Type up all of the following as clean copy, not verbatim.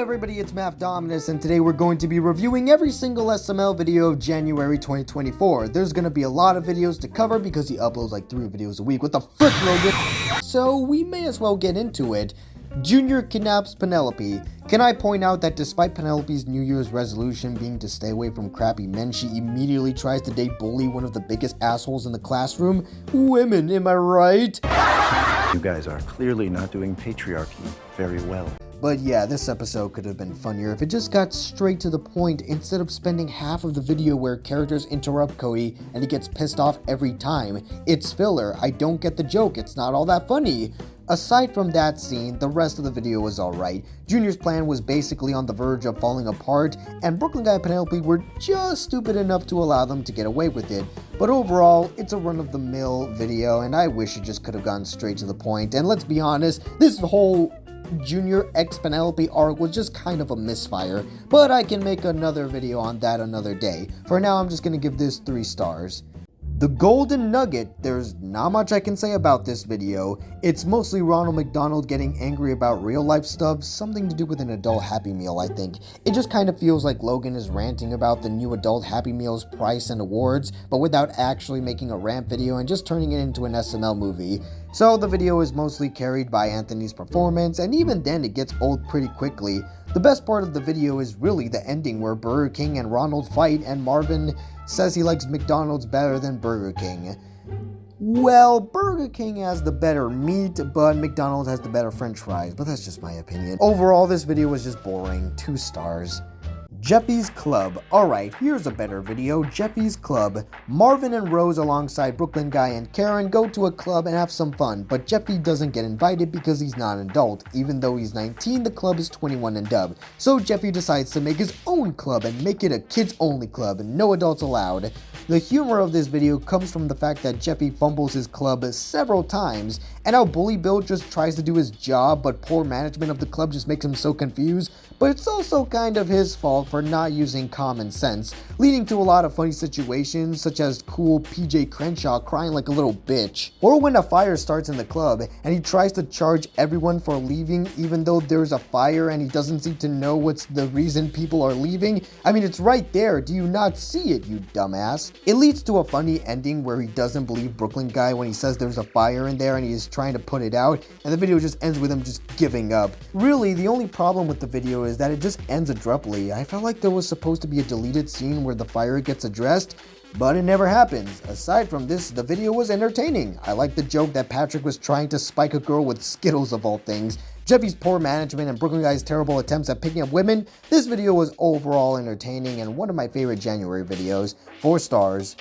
everybody, it's Mafdominus, and today we're going to be reviewing every single SML video of January 2024. There's going to be a lot of videos to cover because he uploads like 3 videos a week. What the frick, Logan? So we may as well get into it. Junior kidnaps Penelope. Can I point out that despite Penelope's New Year's resolution being to stay away from crappy men, she immediately tries to date Bully, one of the biggest assholes in the classroom? Women, am I right? You guys are clearly not doing patriarchy very well. But yeah, this episode could have been funnier if it just got straight to the point instead of spending half of the video where characters interrupt Cody and he gets pissed off every time. It's filler. I don't get the joke. It's not all that funny. Aside from that scene, the rest of the video was alright. Junior's plan was basically on the verge of falling apart, and Brooklyn Guy and Penelope were just stupid enough to allow them to get away with it. But overall, it's a run-of-the-mill video, and I wish it just could have gone straight to the point. And let's be honest, this whole Junior x Penelope arc was just kind of a misfire, but I can make another video on that another day. For now, I'm just gonna give this 3 stars. The Golden Nugget, there's not much I can say about this video. It's mostly Ronald McDonald getting angry about real life stuff, something to do with an adult Happy Meal, I think. It just kind of feels like Logan is ranting about the new adult Happy Meal's price and awards, but without actually making a rant video and just turning it into an SML movie. So the video is mostly carried by Anthony's performance, and even then it gets old pretty quickly. The best part of the video is really the ending where Burger King and Ronald fight and Marvin says he likes McDonald's better than Burger King. Well, Burger King has the better meat, but McDonald's has the better french fries, but that's just my opinion. Overall, this video was just boring. 2 stars. Jeffy's Club. Alright, here's a better video. Jeffy's Club. Marvin and Rose alongside Brooklyn Guy and Karen go to a club and have some fun, but Jeffy doesn't get invited because he's not an adult. Even though he's 19, the club is 21 and up. So Jeffy decides to make his own club and make it a kids-only club, no adults allowed. The humor of this video comes from the fact that Jeffy fumbles his club several times, and how Bully Bill just tries to do his job, but poor management of the club just makes him so confused. But it's also kind of his fault for not using common sense, leading to a lot of funny situations, such as cool PJ Crenshaw crying like a little bitch. Or when a fire starts in the club, and he tries to charge everyone for leaving even though there's a fire and he doesn't seem to know what's the reason people are leaving. I mean, it's right there, do you not see it, you dumbass? It leads to a funny ending where he doesn't believe Brooklyn Guy when he says there's a fire in there and he is trying to put it out, and the video just ends with him just giving up. Really, the only problem with the video is that it just ends abruptly. I felt like there was supposed to be a deleted scene where the fire gets addressed, but it never happens. Aside from this, the video was entertaining. I liked the joke that Patrick was trying to spike a girl with Skittles of all things. Jeffy's poor management and Brooklyn Guy's terrible attempts at picking up women. This video was overall entertaining and one of my favorite January videos. 4 stars.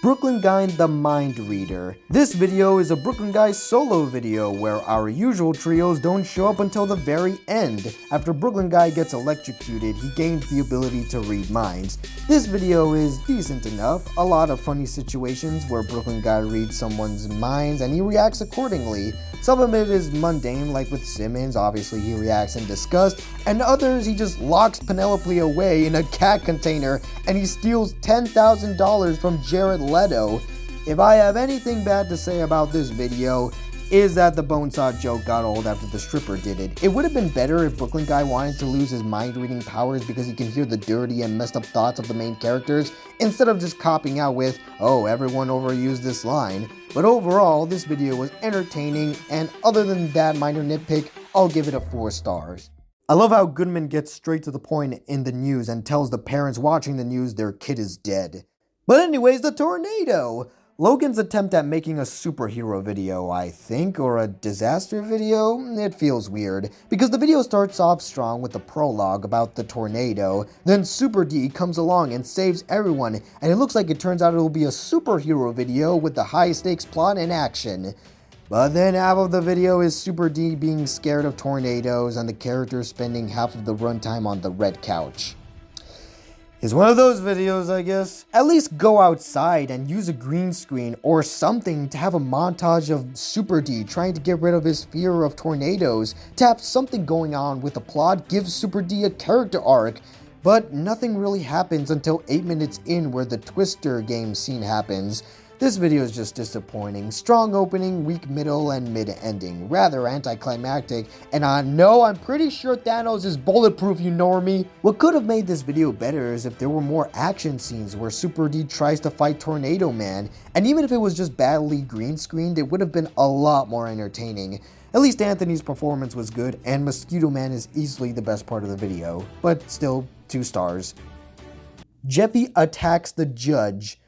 Brooklyn Guy the Mind Reader. This video is a Brooklyn Guy solo video where our usual trios don't show up until the very end. After Brooklyn Guy gets electrocuted, he gains the ability to read minds. This video is decent enough. A lot of funny situations where Brooklyn Guy reads someone's minds and he reacts accordingly. Some of it is mundane, like with Simmons, obviously he reacts in disgust, and others he just locks Penelope away in a cat container and he steals $10,000 from Jared Leto. If I have anything bad to say about this video, is that the Bonesaw joke got old after the stripper did it. It would have been better if Brooklyn Guy wanted to lose his mind-reading powers because he can hear the dirty and messed up thoughts of the main characters, instead of just copping out with, oh, everyone overused this line. But overall, this video was entertaining, and other than that minor nitpick, I'll give it a 4 stars. I love how Goodman gets straight to the point in the news and tells the parents watching the news their kid is dead. But anyways, the tornado! Logan's attempt at making a superhero video, I think, or a disaster video? It feels weird, because the video starts off strong with a prologue about the tornado, then Super D comes along and saves everyone, and it looks like it turns out it'll be a superhero video with the high stakes plot and action. But then half of the video is Super D being scared of tornadoes and the characters spending half of the runtime on the red couch. It's one of those videos, I guess. At least go outside and use a green screen or something to have a montage of Super D trying to get rid of his fear of tornadoes. To have something going on with the plot gives Super D a character arc. But nothing really happens until 8 minutes in where the Twister game scene happens. This video is just disappointing. Strong opening, weak middle, and mid ending. Rather anticlimactic, and I know I'm pretty sure Thanos is bulletproof, you know me. What could have made this video better is if there were more action scenes where Super D tries to fight Tornado Man, and even if it was just badly green screened, it would have been a lot more entertaining. At least Anthony's performance was good, and Mosquito Man is easily the best part of the video, but still 2 stars. Jeffy attacks the judge.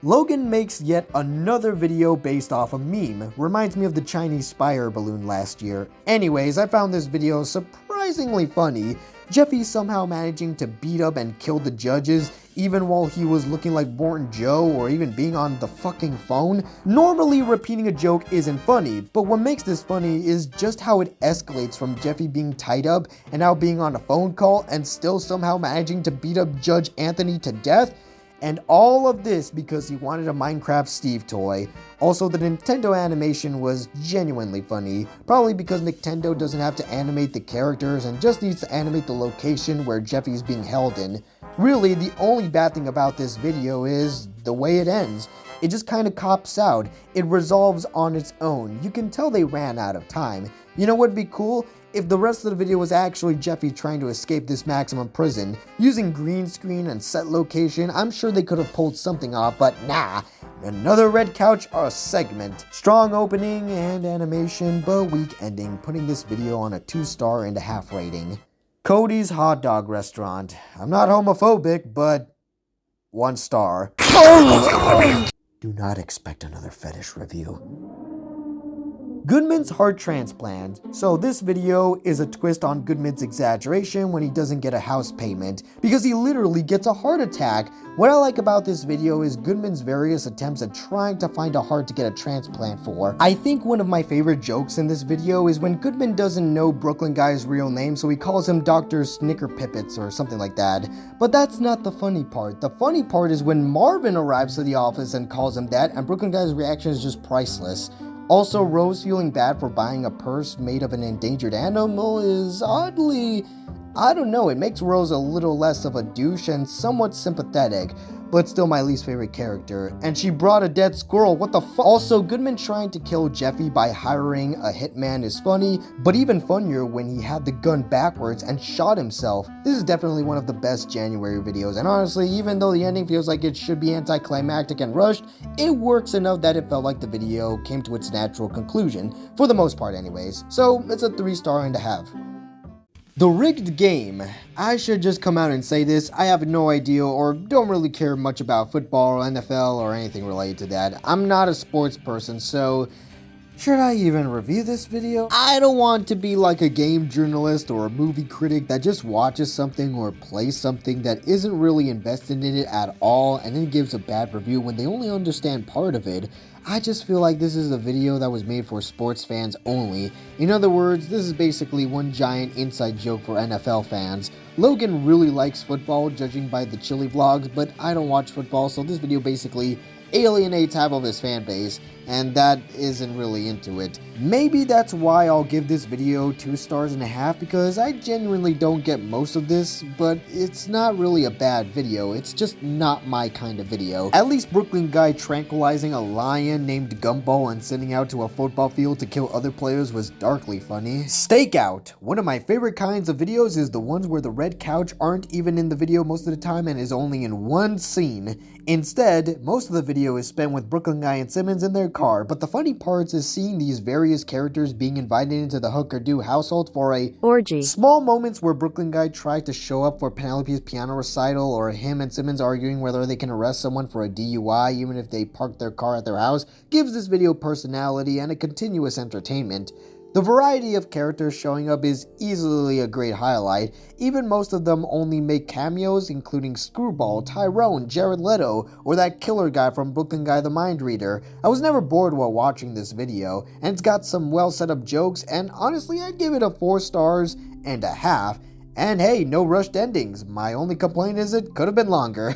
Logan makes yet another video based off a meme. Reminds me of the Chinese spire balloon last year. Anyways, I found this video surprisingly funny. Jeffy somehow managing to beat up and kill the judges, even while he was looking like Morton Joe or even being on the fucking phone. Normally repeating a joke isn't funny, but what makes this funny is just how it escalates from Jeffy being tied up and now being on a phone call and still somehow managing to beat up Judge Anthony to death. And all of this because he wanted a Minecraft Steve toy. Also, the Nintendo animation was genuinely funny, probably because Nintendo doesn't have to animate the characters and just needs to animate the location where Jeffy's being held in. Really, the only bad thing about this video is the way it ends. It just kind of cops out. It resolves on its own. You can tell they ran out of time. You know what would be cool? If the rest of the video was actually Jeffy trying to escape this maximum prison. Using green screen and set location, I'm sure they could have pulled something off, but nah. Another red couch or a segment. Strong opening and animation, but weak ending, putting this video on a 2.5-star rating. Cody's Hot Dog Restaurant. I'm not homophobic, but 1 star. Do not expect another fetish review. Goodman's heart transplant. So this video is a twist on Goodman's exaggeration when he doesn't get a house payment, because he literally gets a heart attack. What I like about this video is Goodman's various attempts at trying to find a heart to get a transplant for. I think one of my favorite jokes in this video is when Goodman doesn't know Brooklyn Guy's real name, so he calls him Dr. Snickerpippets or something like that. But that's not the funny part. The funny part is when Marvin arrives to the office and calls him that, and Brooklyn Guy's reaction is just priceless. Also, Rose feeling bad for buying a purse made of an endangered animal is oddly, I don't know, it makes Rose a little less of a douche and somewhat sympathetic, but still my least favorite character. And she brought a dead squirrel, what the fuck? Also, Goodman trying to kill Jeffy by hiring a hitman is funny, but even funnier when he had the gun backwards and shot himself. This is definitely one of the best January videos, and honestly, even though the ending feels like it should be anticlimactic and rushed, it works enough that it felt like the video came to its natural conclusion, for the most part anyways, so it's a 3.5 stars. The rigged game. I should just come out and say this, I have no idea or don't really care much about football or NFL or anything related to that. I'm not a sports person, so should I even review this video? I don't want to be like a game journalist or a movie critic that just watches something or plays something that isn't really invested in it at all and then gives a bad review when they only understand part of it. I just feel like this is a video that was made for sports fans only. In other words, this is basically one giant inside joke for NFL fans. Logan really likes football, judging by the chili vlogs, but I don't watch football, so this video basically alienates half of his fan base, and that isn't really into it. Maybe that's why I'll give this video 2.5 stars, because I genuinely don't get most of this, but it's not really a bad video, it's just not my kind of video. At least Brooklyn Guy tranquilizing a lion named Gumball and sending out to a football field to kill other players was darkly funny. Stakeout. One of my favorite kinds of videos is the ones where the red couch aren't even in the video most of the time and is only in one scene. Instead, most of the video is spent with Brooklyn Guy and Simmons in their car, but the funny parts is seeing these various characters being invited into the Hooker-Doo household for a orgy. Small moments where Brooklyn Guy tried to show up for Penelope's piano recital, or him and Simmons arguing whether they can arrest someone for a DUI even if they park their car at their house, gives this video personality and a continuous entertainment. The variety of characters showing up is easily a great highlight. Even most of them only make cameos, including Screwball, Tyrone, Jared Leto, or that killer guy from Brooklyn Guy the Mind Reader. I was never bored while watching this video, and it's got some well set up jokes, and honestly I'd give it a 4.5 stars. And hey, no rushed endings. My only complaint is it could have been longer.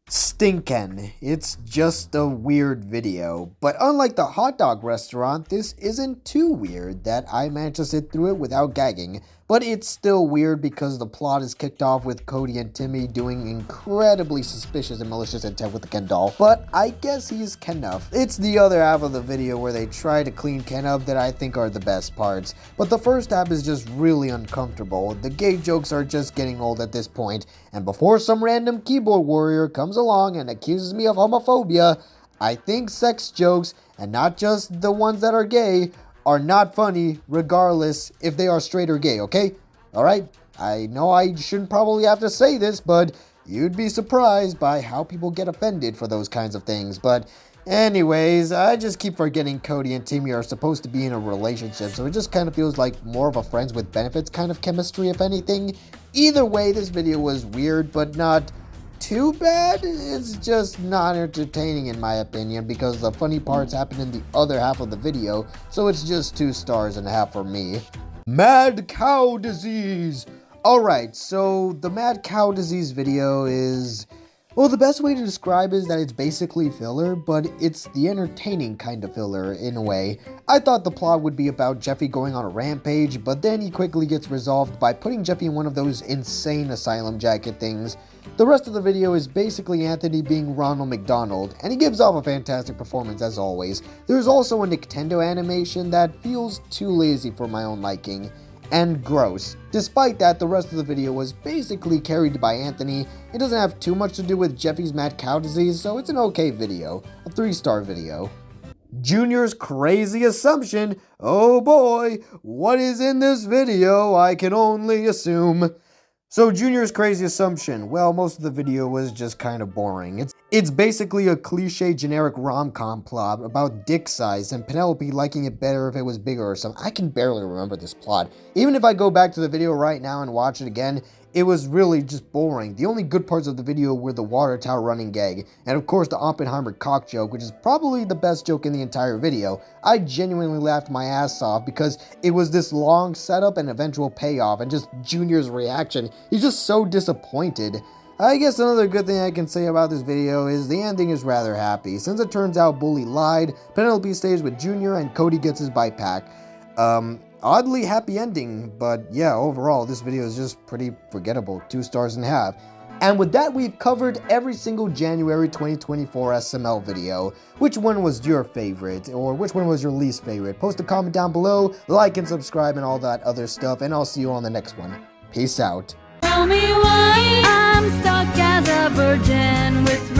Stinkin'. It's just a weird video, but unlike the hot dog restaurant, this isn't too weird that I managed to sit through it without gagging. but it's still weird because the plot is kicked off with Cody and Timmy doing incredibly suspicious and malicious intent with the Ken doll, but I guess he's Ken enough. It's the other half of the video where they try to clean Ken up that I think are the best parts, but the first half is just really uncomfortable. The gay jokes are just getting old at this point, and before some random keyboard warrior comes along and accuses me of homophobia, I think sex jokes, and not just the ones that are gay, are not funny regardless if they are straight or gay, okay? Alright, I know I shouldn't probably have to say this, but you'd be surprised by how people get offended for those kinds of things. But anyways, I just keep forgetting Cody and Timmy are supposed to be in a relationship, so it just kind of feels like more of a friends with benefits kind of chemistry, if anything. Either way, this video was weird, but not too bad. It's just not entertaining in my opinion because the funny parts happen in the other half of the video, so it's just 2.5 stars for me. Mad cow disease. Alright, so the mad cow disease video is, well, the best way to describe it is that it's basically filler, but it's the entertaining kind of filler in a way. I thought the plot would be about Jeffy going on a rampage, but then he quickly gets resolved by putting Jeffy in one of those insane asylum jacket things. The rest of the video is basically Anthony being Ronald McDonald, and he gives off a fantastic performance as always. There's also a Nintendo animation that feels too lazy for my own liking, and gross. Despite that, the rest of the video was basically carried by Anthony. It doesn't have too much to do with Jeffy's mad cow disease, so it's an okay video. A 3-star video. Junior's crazy assumption. Oh boy, what is in this video? I can only assume. So Junior's crazy assumption, well, most of the video was just kind of boring. It's basically a cliche generic rom-com plot about dick size and Penelope liking it better if it was bigger or something. I can barely remember this plot. Even if I go back to the video right now and watch it again, it was really just boring. The only good parts of the video were the water tower running gag, and of course the Oppenheimer cock joke, which is probably the best joke in the entire video. I genuinely laughed my ass off because it was this long setup and eventual payoff, and just Junior's reaction. He's just so disappointed. I guess another good thing I can say about this video is the ending is rather happy. Since it turns out Bully lied, Penelope stays with Junior and Cody gets his bike pack. Oddly happy ending, but yeah, overall this video is just pretty forgettable, 2.5 stars. And with that, we've covered every single January 2024 SML video. Which one was your favorite, or which one was your least favorite? Post a comment down below, like and subscribe and all that other stuff, and I'll see you on the next one. Peace out. Tell me why I'm stuck as a virgin with